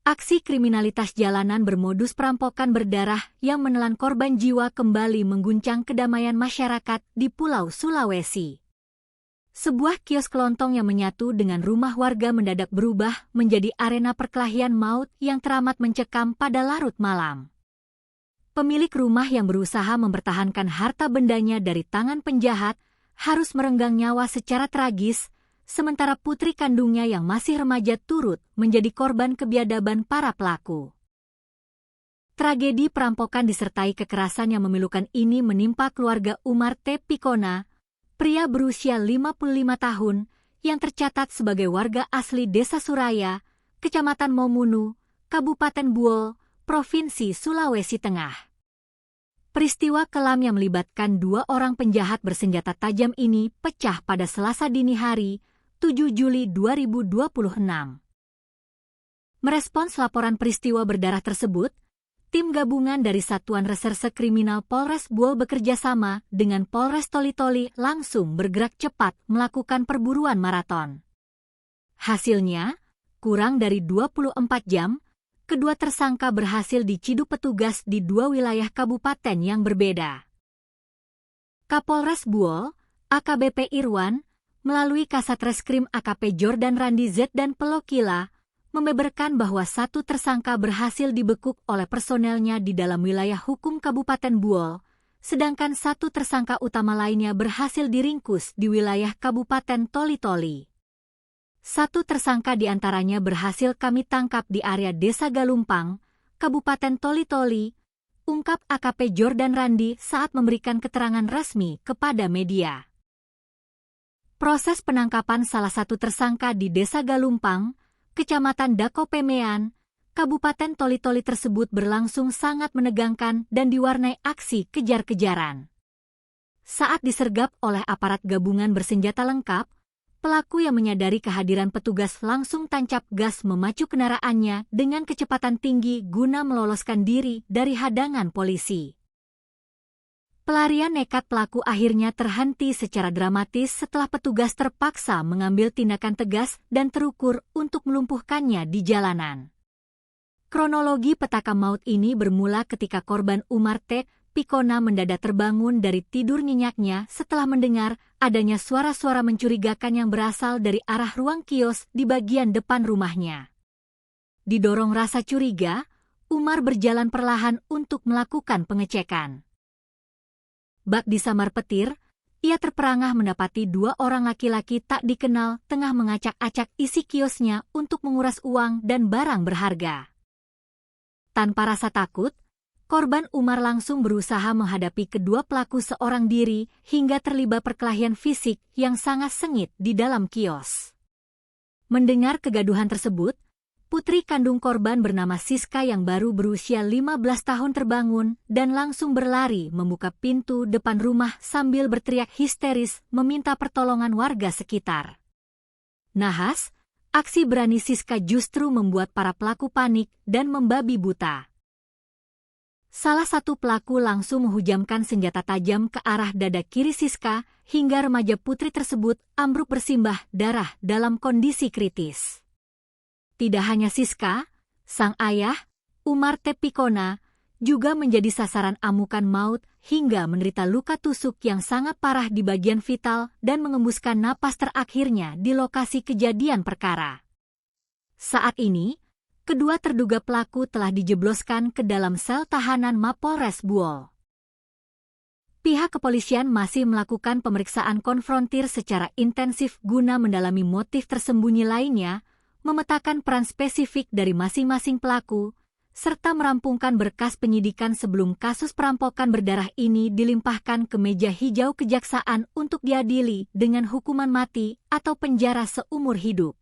Aksi kriminalitas jalanan bermodus perampokan berdarah yang menelan korban jiwa kembali mengguncang kedamaian masyarakat di Pulau Sulawesi. Sebuah kios kelontong yang menyatu dengan rumah warga mendadak berubah menjadi arena perkelahian maut yang teramat mencekam pada larut malam. Pemilik rumah yang berusaha mempertahankan harta bendanya dari tangan penjahat harus merenggang nyawa secara tragis, sementara putri kandungnya yang masih remaja turut menjadi korban kebiadaban para pelaku. Tragedi perampokan disertai kekerasan yang memilukan ini menimpa keluarga Umar T. Pikona, pria berusia 55 tahun yang tercatat sebagai warga asli Desa Suraya, Kecamatan Momunu, Kabupaten Buol, Provinsi Sulawesi Tengah. Peristiwa kelam yang melibatkan dua orang penjahat bersenjata tajam ini pecah pada Selasa dini hari, 7 Juli 2026. Merespons laporan peristiwa berdarah tersebut, tim gabungan dari Satuan Reserse Kriminal Polres Buol bekerjasama dengan Polres Toli-Toli langsung bergerak cepat melakukan perburuan maraton. Hasilnya, kurang dari 24 jam, kedua tersangka berhasil diciduk petugas di dua wilayah kabupaten yang berbeda. Kapolres Buol, AKBP Irwan, melalui Kasat Reskrim AKP Jordan Randi Z dan Pelokila, membeberkan bahwa satu tersangka berhasil dibekuk oleh personelnya di dalam wilayah hukum Kabupaten Buol, sedangkan satu tersangka utama lainnya berhasil diringkus di wilayah Kabupaten Toli-Toli. Satu tersangka diantaranya berhasil kami tangkap di area Desa Galumpang, Kabupaten Toli-Toli, ungkap AKP Jordan Randi saat memberikan keterangan resmi kepada media. Proses penangkapan salah satu tersangka di Desa Galumpang, Kecamatan Dakopemean, Kabupaten Toli-Toli tersebut berlangsung sangat menegangkan dan diwarnai aksi kejar-kejaran. Saat disergap oleh aparat gabungan bersenjata lengkap, pelaku yang menyadari kehadiran petugas langsung tancap gas memacu kendaraannya dengan kecepatan tinggi guna meloloskan diri dari hadangan polisi. Pelarian nekat pelaku akhirnya terhenti secara dramatis setelah petugas terpaksa mengambil tindakan tegas dan terukur untuk melumpuhkannya di jalanan. Kronologi petaka maut ini bermula ketika korban Umar T. Pikona mendadak terbangun dari tidur nyenyaknya setelah mendengar adanya suara-suara mencurigakan yang berasal dari arah ruang kios di bagian depan rumahnya. Didorong rasa curiga, Umar berjalan perlahan untuk melakukan pengecekan. Bak disamar petir, ia terperangah mendapati dua orang laki-laki tak dikenal tengah mengacak-acak isi kiosnya untuk menguras uang dan barang berharga. Tanpa rasa takut, korban Umar langsung berusaha menghadapi kedua pelaku seorang diri hingga terlibat perkelahian fisik yang sangat sengit di dalam kios. Mendengar kegaduhan tersebut, putri kandung korban bernama Siska yang baru berusia 15 tahun terbangun dan langsung berlari membuka pintu depan rumah sambil berteriak histeris meminta pertolongan warga sekitar. Nahas, aksi berani Siska justru membuat para pelaku panik dan membabi buta. Salah satu pelaku langsung menghujamkan senjata tajam ke arah dada kiri Siska hingga remaja putri tersebut ambruk bersimbah darah dalam kondisi kritis. Tidak hanya Siska, sang ayah, Umar T. Pikona, juga menjadi sasaran amukan maut hingga menderita luka tusuk yang sangat parah di bagian vital dan mengembuskan napas terakhirnya di lokasi kejadian perkara. Saat ini, kedua terduga pelaku telah dijebloskan ke dalam sel tahanan Mapolres Buol. Pihak kepolisian masih melakukan pemeriksaan konfrontir secara intensif guna mendalami motif tersembunyi lainnya, memetakan peran spesifik dari masing-masing pelaku, serta merampungkan berkas penyidikan sebelum kasus perampokan berdarah ini dilimpahkan ke meja hijau kejaksaan untuk diadili dengan hukuman mati atau penjara seumur hidup.